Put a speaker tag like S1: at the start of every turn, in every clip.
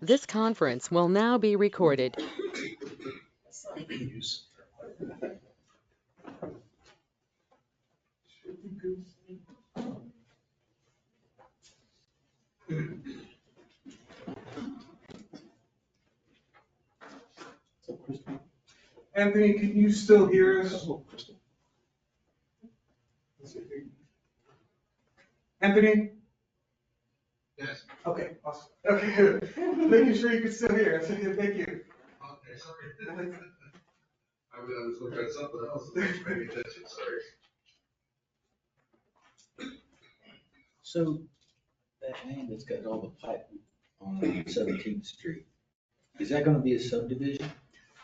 S1: This conference will now be recorded.
S2: Anthony, can you still hear us? Anthony?
S3: Yes.
S2: Okay, awesome. Okay, good. Making sure you can still hear us. Thank you.
S3: Okay, sorry. I was looking at something else, and I was paying attention, sorry.
S4: So that land that's got all the pipe on 17th Street, is that gonna be a subdivision?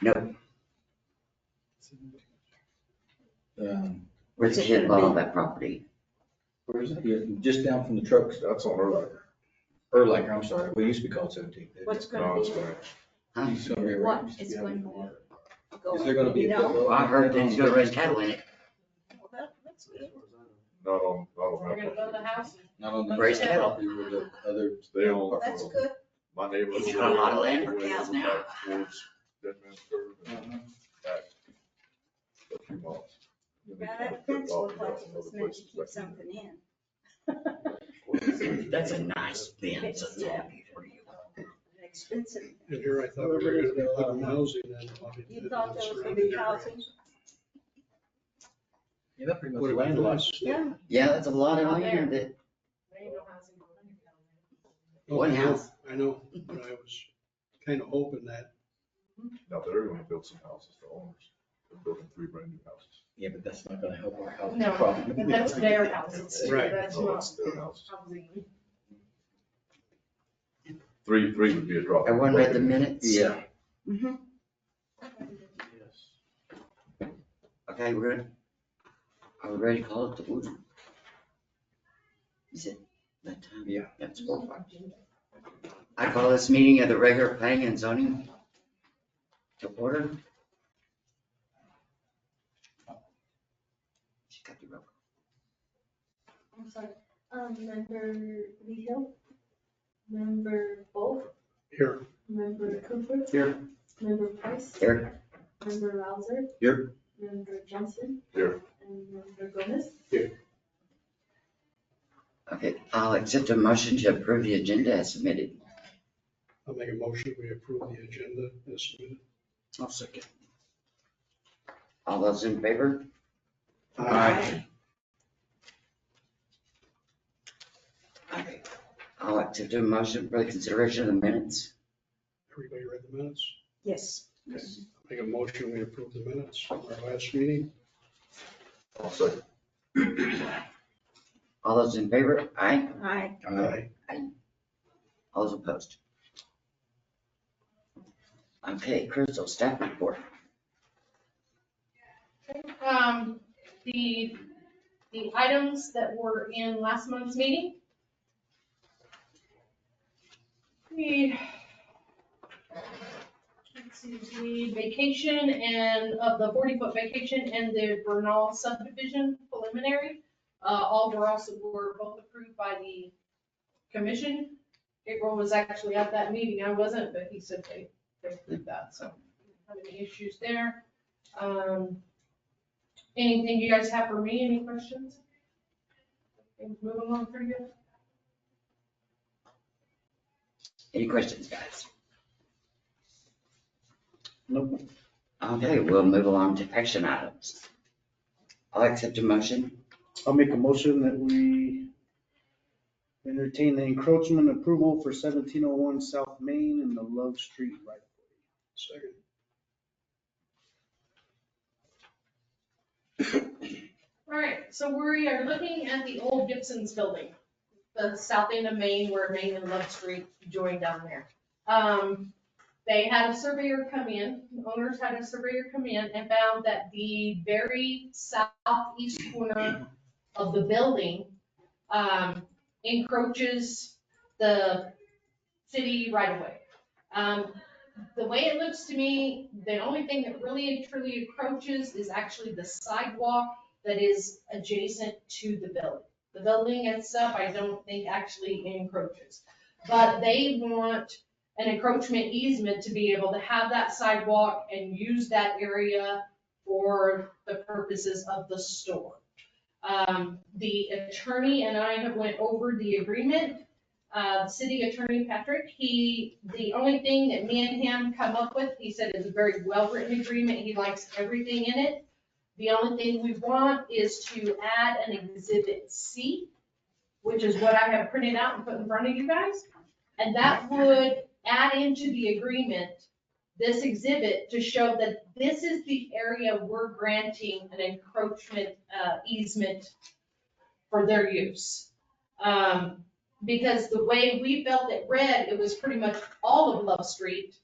S5: No,
S4: Where's
S5: it's hit all that property.
S4: Where is it? Yeah, just down from the trucks.
S6: That's on Erlacher.
S4: Erlacher, I'm sorry, we used to be called 17th.
S7: What's
S6: No,
S7: going
S6: it's
S7: to be,
S6: right.
S5: Huh?
S4: It's gonna be
S7: what
S4: arranged.
S7: is going to go?
S4: Is there gonna be?
S7: No.
S5: I heard that he's gonna raise cattle in it.
S7: Well, that's good.
S6: Not on
S8: We're gonna
S6: that.
S8: build a house.
S4: Not on the
S5: Raise cattle.
S4: property where the other.
S6: They own.
S7: That's good.
S6: My neighborhood.
S5: He's got a lot of land for cows now.
S6: Towards Dead Man's Curve and back a few miles. Then they
S7: Now
S6: kind of
S7: that
S6: flip
S7: fence
S6: off
S7: looked
S6: and
S7: like
S6: got
S7: it
S6: some
S7: was
S6: other
S7: meant to
S6: places
S7: keep
S6: back
S7: something in.
S5: That's a nice fence. That's all for you.
S7: Expensive.
S9: And here I thought we were gonna be putting housing in.
S7: You thought there was gonna be housing?
S4: Yeah, that pretty much
S9: Would it be
S4: landlocked.
S9: nice?
S7: Yeah.
S5: Yeah, that's a lot of land that,
S8: There ain't no housing going in down there.
S9: Oh,
S5: One
S9: I know,
S5: house.
S9: I know, but I was kind of hoping that,
S6: Now they're gonna build some houses to owners. They're building 3 brand new houses.
S4: Yeah, but that's not gonna help our housing
S8: No,
S4: problem.
S8: but that's their houses.
S9: Right.
S8: That's
S6: No,
S8: not
S6: it's their houses.
S8: housing.
S6: 3 would be a drop.
S5: everyone read the minutes?
S4: Yeah.
S7: Mm-hmm.
S5: Okay, are we ready to call it the order? Is it that time?
S4: Yeah.
S5: That's 4 o'clock. I call this meeting of the regular planning and zoning to order. She got the roll.
S10: I'm sorry, member Leo, member Wolf,
S9: here,
S10: member Cooper.
S4: Here.
S10: Member Price,
S5: Here,
S10: member Rouser.
S4: Here.
S10: Member Johnson.
S6: Here.
S10: And member Gomez.
S5: okay, I'll accept a motion to approve the agenda as submitted.
S9: I'll make a motion, we approve the agenda as submitted.
S4: I'll second.
S5: All those in favor?
S4: Aye.
S5: Okay, I'll accept a motion for the consideration of the minutes.
S9: Everybody read the minutes?
S7: Yes.
S9: Okay. Make a motion, we approve the minutes from our last meeting.
S6: I'll second.
S5: All those in favor? Aye.
S7: Aye.
S9: Aye.
S5: All those opposed? Okay, Crystal, staff report.
S8: The items that were in last month's meeting. The vacation and of the 40-foot vacation and the Bernal subdivision preliminary, all were both approved by the commission. April was actually at that meeting. I wasn't, but he said they approved that, so I don't have any issues there. Anything you guys have for me? Any questions? Things moving along pretty good.
S5: Any questions, guys?
S4: Nope.
S5: Okay, we'll move along to action items. I'll accept a motion.
S11: I'll make a motion that we entertain the encroachment approval for 1701 South Main and the Love Street right of way.
S9: Second.
S8: All right, so we are looking at the old Gibson's building, the south end of Main, where Main and Love Street join down there. They had a surveyor come in, the owners had a surveyor come in and found that the very southeast corner of the building encroaches the city right away. The way it looks to me, the only thing that really and truly encroaches is actually the sidewalk that is adjacent to the building. The building itself, I don't think actually encroaches. But they want an encroachment easement to be able to have that sidewalk and use that area for the purposes of the store. The attorney and I have went over the agreement. City Attorney Patrick, the only thing that me and him come up with, he said is a very well-written agreement. He likes everything in it. The only thing we want is to add an Exhibit C, which is what I have printed out and put in front of you guys. And that would add into the agreement this exhibit to show that this is the area we're granting an encroachment easement for their use. Because the way we felt it read, it was pretty much all of Love Street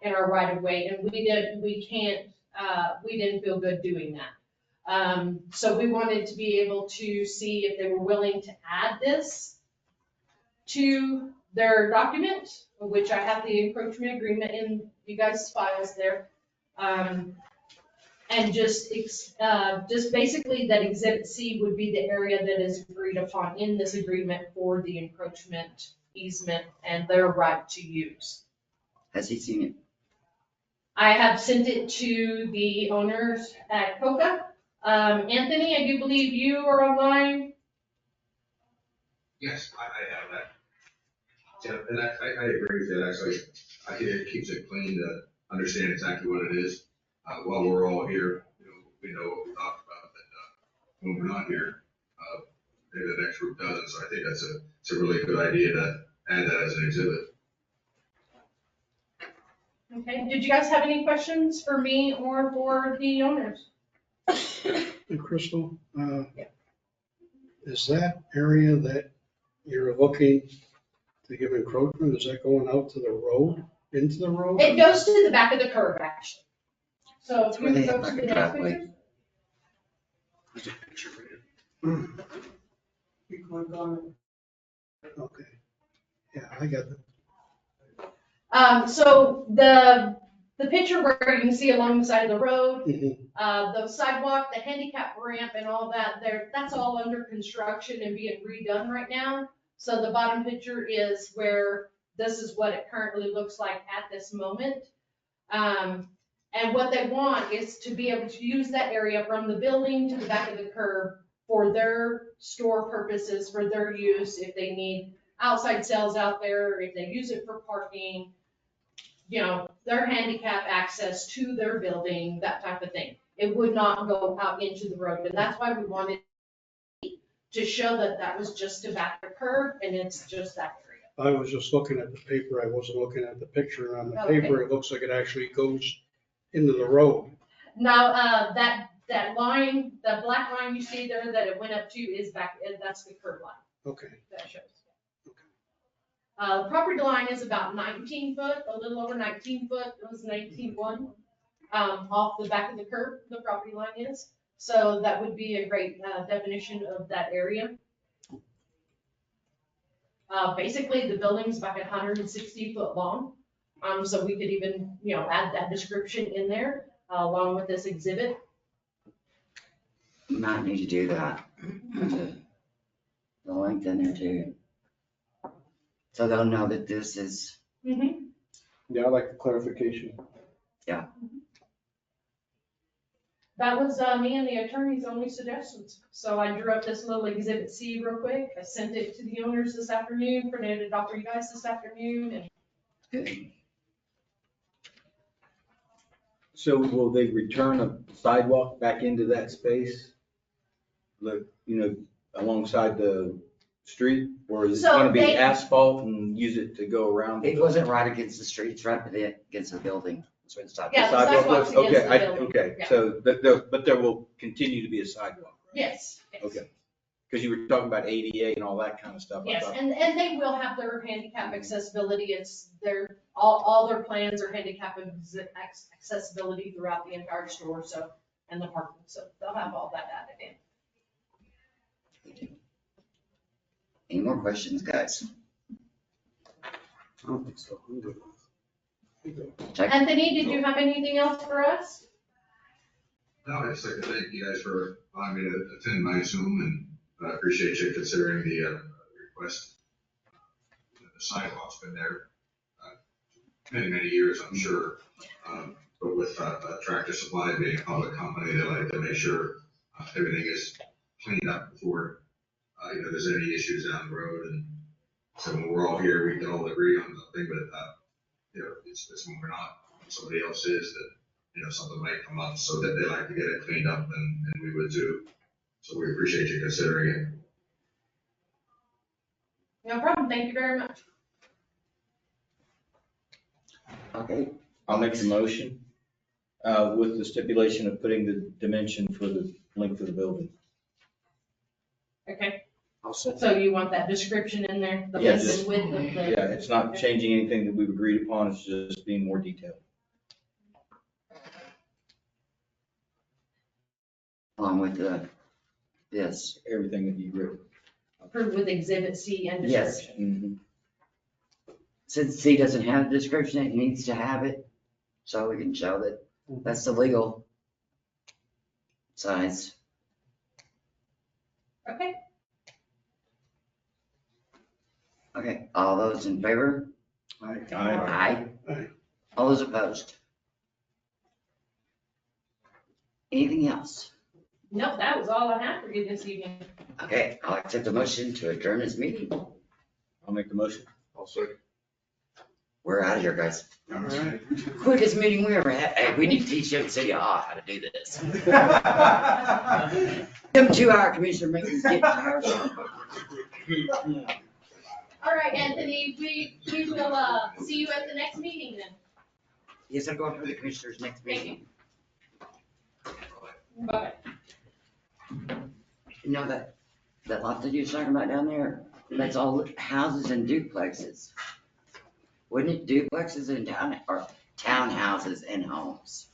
S8: in our right of way, and we didn't feel good doing that. So we wanted to be able to see if they were willing to add this to their document, which I have the encroachment agreement in you guys' files there. And just basically that Exhibit C would be the area that is agreed upon in this agreement for the encroachment easement and their right to use.
S5: Has he seen it?
S8: I have sent it to the owners at Coca. Anthony, I do believe you are online.
S3: Yes, I have that. Yeah, and I agree with that, actually. I think it keeps it clean to understand exactly what it is. While we're all here, we know what we talked about, that when we're not here, maybe the next group doesn't. So I think it's a really good idea to add that as an exhibit.
S8: Okay, did you guys have any questions for me or for the owners?
S9: And Crystal, is that area that you're looking to give encroachment, is that going out to the road, into the road?
S8: It goes to the back of the curb, actually. So if
S5: Where
S8: you
S5: they
S8: go
S5: have
S8: to
S5: like
S8: the
S5: a
S8: next
S5: driveway.
S8: picture.
S5: There's a picture right here.
S9: Okay. Yeah, I got it.
S8: So the picture where you can see along the side of the road,
S9: Mhm.
S8: the sidewalk, the handicap ramp and all that, that's all under construction and being redone right now. So the bottom picture is where this is what it currently looks like at this moment. And what they want is to be able to use that area from the building to the back of the curb for their store purposes, for their use, if they need outside sales out there, if they use it for parking, their handicap access to their building, that type of thing. It would not go out into the road, and that's why we wanted to show that that was just to back the curb, and it's just that area.
S9: I was just looking at the paper, I wasn't looking at the picture. On the
S8: Okay.
S9: paper, it looks like it actually goes into the road.
S8: Now, that line, the black line you see there that it went up to is back, that's the curb line
S9: Okay.
S8: that shows. The property line is about 19 foot, a little over 19 foot, it was 19.1, off the back of the curb, the property line is. So that would be a great definition of that area. Basically, the building's about 160 foot long. So we could even, add that description in there, along with this exhibit.
S5: You might need to do that. The length in there too. So they'll know that this is,
S8: Mm-hmm.
S11: Yeah, I like the clarification.
S8: That was me and the attorney's only suggestions. So I drew up this little Exhibit C real quick. I sent it to the owners this afternoon, printed it out for you guys this afternoon, and
S4: So will they return a sidewalk back into that space? Look, alongside the street, or is it
S8: So
S4: gonna be
S8: they-
S4: asphalt and use it to go around?
S5: it wasn't right against the street, it's right against the building. That's where the stop.
S8: Yeah, the
S4: Sidewalk
S8: sidewalk's
S4: was-
S8: against
S4: okay,
S8: the building.
S4: Okay,
S8: Yeah.
S4: so, but there will continue to be a sidewalk, right?
S8: yes.
S4: Okay. Because you were talking about ADA and all that kind of stuff. I
S8: Yes,
S4: thought-
S8: and they will have their handicap accessibility. It's all their plans are handicap accessibility throughout the entire store, so, and the parking, so they'll have all that added in.
S5: Any more questions, guys?
S11: I don't think so. I'm good.
S5: Check.
S8: Anthony, did you have anything else for us?
S3: No, I'd just like to thank you guys for allowing me to attend my Zoom, and I appreciate you considering the request. The sidewalk's been there many, many years, I'm sure. But with Tractor Supply being a public company, they like to make sure everything is cleaned up before, there's any issues down the road. And so when we're all here, we can all agree on something, but, it's when we're not, somebody else is that, something might come up, so that they like to get it cleaned up, and we would too. So we appreciate you considering it.
S8: No problem, thank you very much.
S5: Okay,
S4: I'll make the motion, with the stipulation of putting the dimension for the length of the building.
S8: Okay,
S11: I'll second.
S8: so you want that description in there, the
S4: Yeah,
S8: length
S4: just-
S8: and width of the.
S4: Yeah, it's not changing anything that we've agreed upon, it's just being more detailed.
S5: along with this.
S4: Everything that you've written.
S8: Approved with exhibit C and
S5: Yes.
S8: description.
S5: Since C doesn't have a description, it needs to have it, so we can show that that's the legal size.
S8: Okay,
S5: Okay, all those in favor?
S11: Aye.
S5: Aye.
S9: Aye.
S5: All those opposed? Anything else?
S8: nope, that was all I had for you this evening.
S5: Okay, I'll accept the motion to adjourn this meeting.
S4: I'll make the motion.
S6: I'll second.
S5: We're out of here, guys.
S9: All right.
S5: Quickest meeting we ever had. Hey, we need to teach Young City Hall how to do this. Them 2-hour commissioner meetings get tired.
S8: All right, Anthony, we will, see you at the next meeting then.
S5: Yes, I'm going for the commissioners next meeting.
S8: Bye.
S5: You know that lot that you was talking about down there, that's all houses and duplexes. Wouldn't it duplexes in town or townhouses and homes?